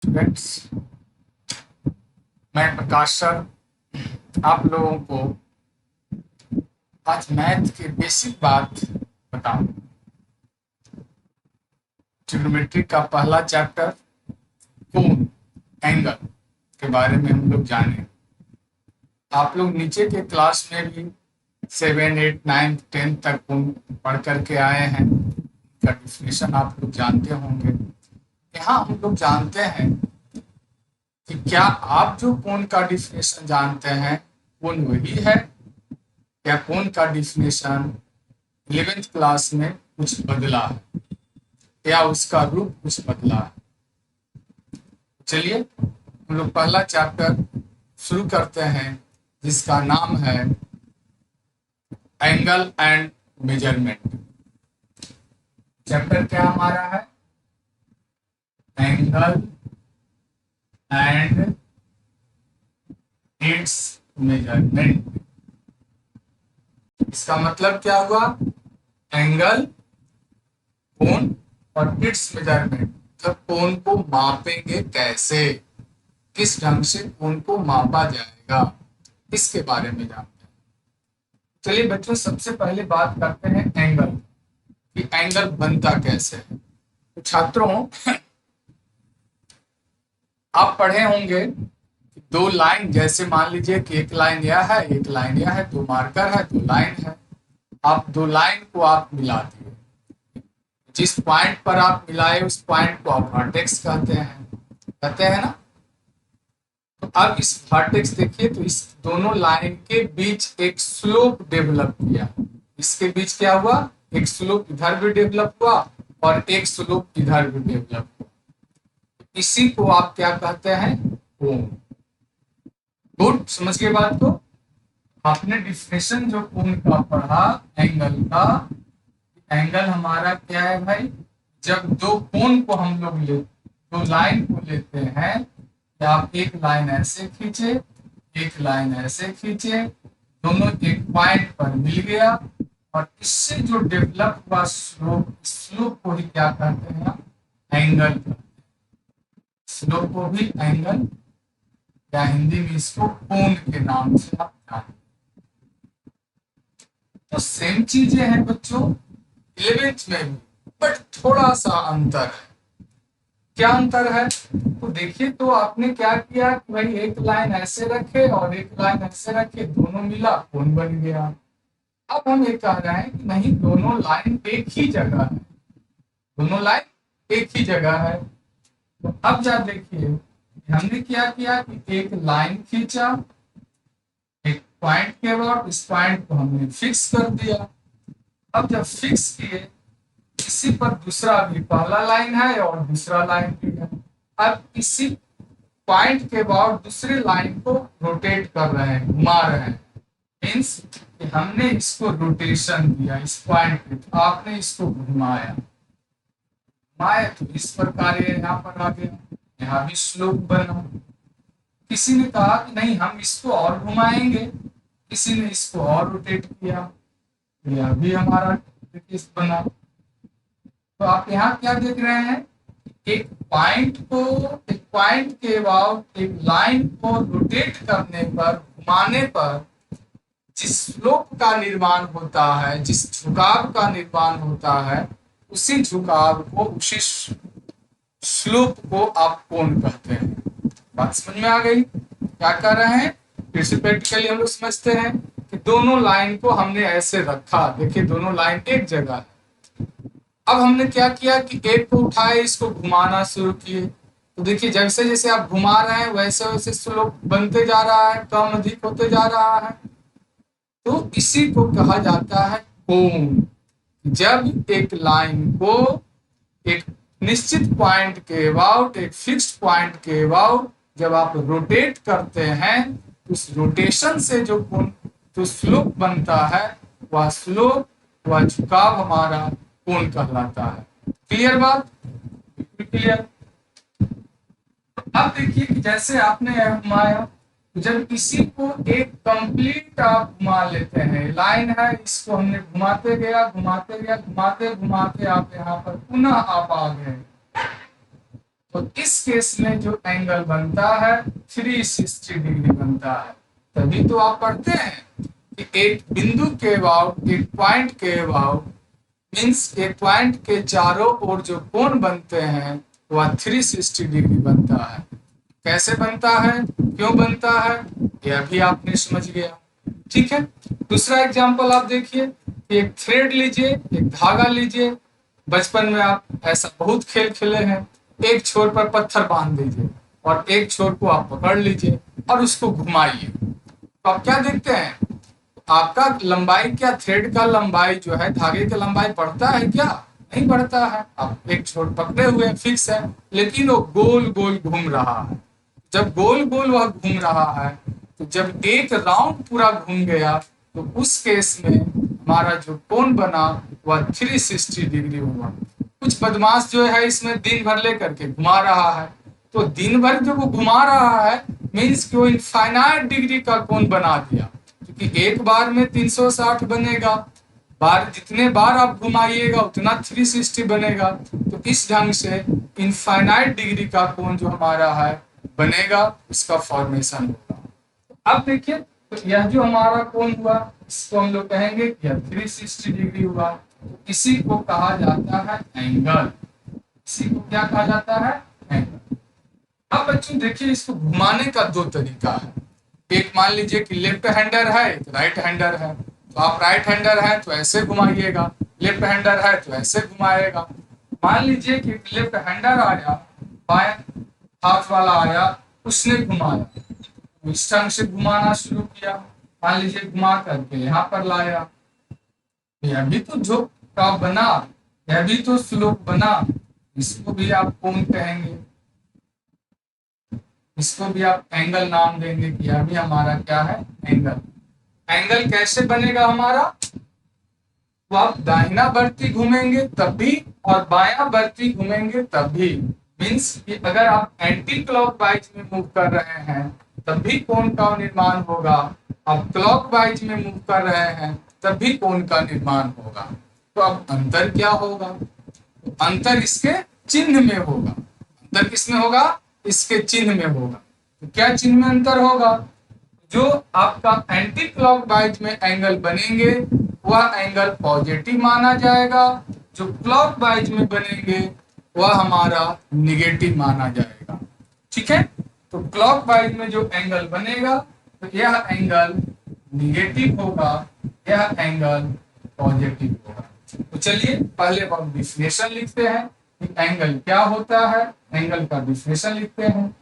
Students, मैं प्रकाश sir आप लोगों को आज मैथ की बेसिक बात बताऊं। ट्रिग्नोमेट्री का पहला चैप्टर कोण एंगल के बारे में हम लोग जाने। आप लोग नीचे के क्लास में भी 7, 8, 9, 10 तक कोण पढ़ करके आए हैं, का डिफिनेशन आप लोग जानते होंगे। यहाँ हम लोग जानते हैं कि क्या आप जो कोण का डिफिनेशन जानते हैं कोण वही है या कोण का डिफिनेशन 11th क्लास में कुछ बदला है या उसका रूप कुछ बदला है। चलिए हम लोग पहला चैप्टर शुरू करते हैं जिसका नाम है एंगल एंड मेजरमेंट। चैप्टर क्या हमारा है? Angle and it's measurement. इसका मतलब क्या हुआ? एंगल, कोण और इट्स मेजरमेंट, मतलब कोण को मापेंगे कैसे, किस ढंग से कोण को मापा जाएगा, इसके बारे में जानते हैं। चलिए बच्चों, सबसे पहले बात करते हैं एंगल कि एंगल बनता कैसे है। तो छात्रों, आप पढ़े होंगे दो लाइन, जैसे मान लीजिए कि एक लाइन यह है, एक लाइन यह है, दो मार्कर है, दो लाइन है। आप दो लाइन को आप मिला दिए, जिस पॉइंट पर आप मिलाए उस पॉइंट को आप वर्टेक्स कहते हैं ना। तो अब इस वर्टेक्स देखिए, तो इस दोनों लाइन के बीच एक स्लोप डेवलप किया। इसके बीच क्या हुआ? एक स्लोप इधर भी डेवलप हुआ और एक स्लोप इधर भी डेवलप हुआ। इसी को आप क्या कहते हैं? कोण। गुड, समझ गए बात को? आपने डिफिनेशन जो कोण का पढ़ा एंगल का, एंगल हमारा क्या है भाई? जब दो कोण को हम लोग दो लाइन को लेते हैं, या आप एक लाइन ऐसे खींचे, एक लाइन ऐसे खींचे, दोनों एक पॉइंट पर मिल गया और इससे जो डेवलप हुआ स्लोप, स्लोप को ही क्या कहते हैं? एंगल कहते हैं। स्लोप को भी एंगल या हिंदी में इसको कोण के नाम से आप जानते हैं। तो सेम चीजें हैं बच्चों 11th में भी, बट थोड़ा सा अंतर है। क्या अंतर है? तो देखिए, तो आपने क्या किया कि भाई एक लाइन ऐसे रखे और एक लाइन ऐसे रखे, दोनों मिला कोण बन गया। अब हम ये कह रहे हैं कि नहीं, दोनों लाइन एक ही जगह है, दोनों लाइन एक ही जगह है। तो अब जा देखिए, हमने क्या किया कि एक लाइन खींचा एक पॉइंट के बाद, इस पॉइंट को हमने फिक्स कर दिया। अब जब फिक्स किए, इसी पर दूसरा भी, पहला लाइन है और दूसरा लाइन भी है। अब इसी पॉइंट के बाद दूसरी लाइन को रोटेट कर रहे हैं, घुमा रहे हैं। मीन्स कि हमने इसको रोटेशन दिया इस पॉइंट पे, तो आपने इसको घुमाया, घुमाया तो इस प्रकार ये यहाँ पर आ गया, यहाँ भी स्लोप बना। किसी ने कहा कि नहीं, हम इसको और घुमाएंगे, किसी ने इसको और रोटेट किया, यह भी हमारा बना। तो आप यहाँ क्या देख रहे हैं? एक पॉइंट के बाद एक लाइन को रोटेट करने पर, घुमाने पर जिस स्लोप का निर्माण होता है, जिस झुकाव का निर्माण होता है, उसी झुकाव को, उसी स्लोप को आप कोण कहते हैं। बात समझ में आ गई? क्या कर रहे हैं? फिर से प्रैक्टिकली हम लोग समझते हैं कि दोनों लाइन को हमने ऐसे रखा, देखिए दोनों लाइन एक जगह है। अब हमने क्या किया कि एक को उठाए, इसको घुमाना शुरू किए, तो देखिए जैसे जैसे आप घुमा रहे हैं वैसे वैसे स्लोप बनते जा रहा है, कम अधिक होते जा रहा है। तो इसी को कहा जाता है कोण। जब एक लाइन को एक निश्चित पॉइंट के बाद, एक फिक्स्ड पॉइंट के बाद जब आप रोटेट करते हैं, उस रोटेशन से जो कोण, जो स्लोप बनता है, वह स्लोप, वह झुकाव हमारा कोण कहलाता है। क्लियर बात? बिल्कुल क्लियर। अब देखिए कि जैसे आपने घुमाया, जब इसी को एक कंप्लीट आप घुमा लेते हैं, लाइन है, इसको हमने घुमाते गया घुमाते गया, घुमाते घुमाते आप यहाँ पर पुनः आप आ गए, तो इस केस में जो एंगल बनता है 360 डिग्री बनता है। तभी तो आप पढ़ते हैं कि एक बिंदु के अबाउट, एक पॉइंट के अबाउट मीन्स एक पॉइंट के चारों ओर जो कोण बनते हैं वह 360 डिग्री बनता है। कैसे बनता है, क्यों बनता है, यह भी आपने समझ गया। ठीक है, दूसरा एग्जांपल आप देखिए, एक थ्रेड लीजिए, एक धागा लीजिए। बचपन में आप ऐसा बहुत खेल खेले हैं। एक छोर पर पत्थर बांध दीजिए और एक छोर को आप पकड़ लीजिए और उसको घुमाइए, तो आप क्या देखते हैं, आपका लंबाई क्या, थ्रेड का लंबाई जो है, धागे की लंबाई बढ़ता है क्या, नहीं बढ़ता है। आप एक छोर पकड़े हुए फिक्स है, लेकिन वो गोल गोल घूम रहा है। जब गोल गोल वह घूम रहा है, तो जब एक राउंड पूरा घूम गया, तो उस केस में हमारा जो कोण बना वह 360 डिग्री हुआ। कुछ बदमाश जो है इसमें दिन भर लेकर के घुमा रहा है, तो दिन भर जो वो घुमा रहा है मीन्स कि वो इनफाइनाइट डिग्री का कोण बना दिया, क्योंकि एक बार में 360 बनेगा, बार जितने बार आप घुमाइएगा उतना 360 बनेगा। तो इस ढंग से इनफाइनाइट डिग्री का कोण जो हमारा है बनेगा, उसका फॉर्मेशन होगा। अब देखिए, तो यह जो हमारा कोण हुआ इसको हम लोग कहेंगे कि यह 360 डिग्री हुआ। तो इसी को कहा जाता है एंगल। इसी को क्या कहा जाता है, एंगल। अब बच्चों देखिए, इसको घुमाने का दो तरीका है। एक मान लीजिए कि लेफ्ट हैंडर है, एक राइट हैंडर है, तो आप राइट हैंडर है तो ऐसे घुमाइएगा, लेफ्ट हैंडर है तो ऐसे घुमाएगा। मान लीजिए कि लेफ्ट हैंडर आया, बाएं हाथ वाला आया, उसने घुमाया, इस ढंग से घुमाना शुरू किया। मान लीजिए घुमा करके यहाँ पर लाया, यह भी तो जो का बना, यह भी तो स्लोप बना, इसको भी आप कोण कहेंगे, इसको भी आप एंगल नाम देंगे कि यह भी हमारा क्या है, एंगल। एंगल कैसे बनेगा हमारा, तो आप दाहिना बढ़ती घूमेंगे तब भी और बायां बढ़ती घूमेंगे तब भी, मीन्स कि अगर आप एंटी क्लॉकवाइज में मूव कर रहे हैं तब भी कोण का निर्माण होगा, आप क्लॉकवाइज में मूव कर रहे हैं तब भी कोण का निर्माण होगा। तो अब अंतर क्या होगा, तो अंतर इसके चिन्ह में होगा। अंतर किसमें होगा, इसके चिन्ह में होगा। तो क्या चिन्ह में अंतर होगा, जो आपका एंटी क्लॉकवाइज में एंगल बनेंगे वह एंगल पॉजिटिव माना जाएगा, जो क्लॉकवाइज में बनेंगे वह हमारा निगेटिव माना जाएगा। ठीक है, तो क्लॉकवाइज में जो एंगल बनेगा तो यह एंगल निगेटिव होगा, यह एंगल पॉजिटिव होगा। तो चलिए पहले हम डिफिनेशन लिखते हैं कि एंगल क्या होता है। एंगल का डिफिनेशन लिखते हैं,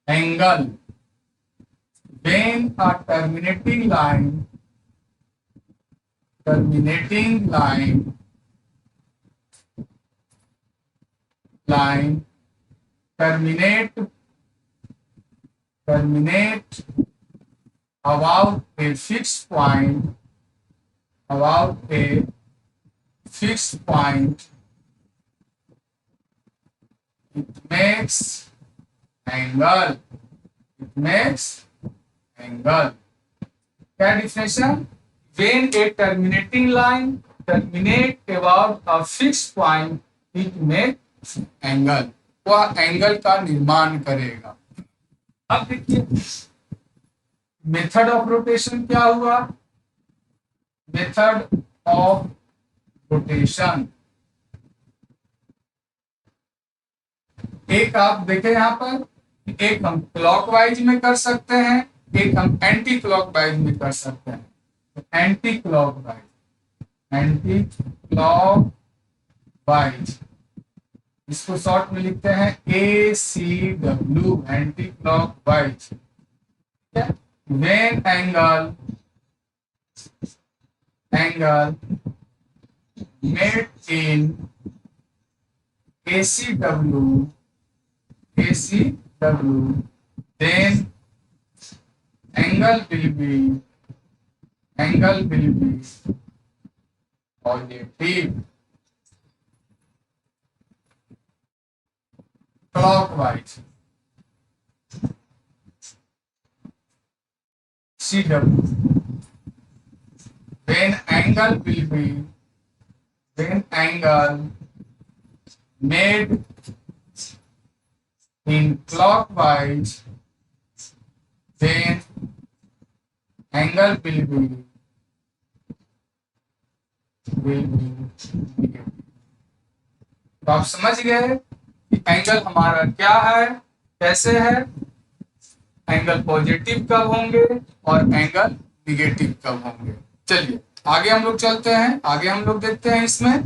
angle when a terminating line terminate about a fixed point, it makes angle, angle. क्या definition, when a terminating line terminate about a fixed point it makes angle, वह एंगल का निर्माण करेगा। अब देखिए मेथड ऑफ रोटेशन क्या हुआ, method of rotation, एक आप देखें यहाँ पर, एक हम क्लॉकवाइज में कर सकते हैं, एक हम एंटी क्लॉकवाइज में कर सकते हैं। तो एंटी क्लॉकवाइज इसको शॉर्ट में लिखते हैं ACW, anti clockwise. When angle made in ACW, then angle will be positive clockwise, CW, when angle made in clockwise then angle will be negative। तो आप समझ गए कि एंगल हमारा क्या है, कैसे है, एंगल पॉजिटिव कब होंगे और एंगल निगेटिव कब होंगे। चलिए आगे हम लोग चलते हैं, आगे हम लोग देखते हैं इसमें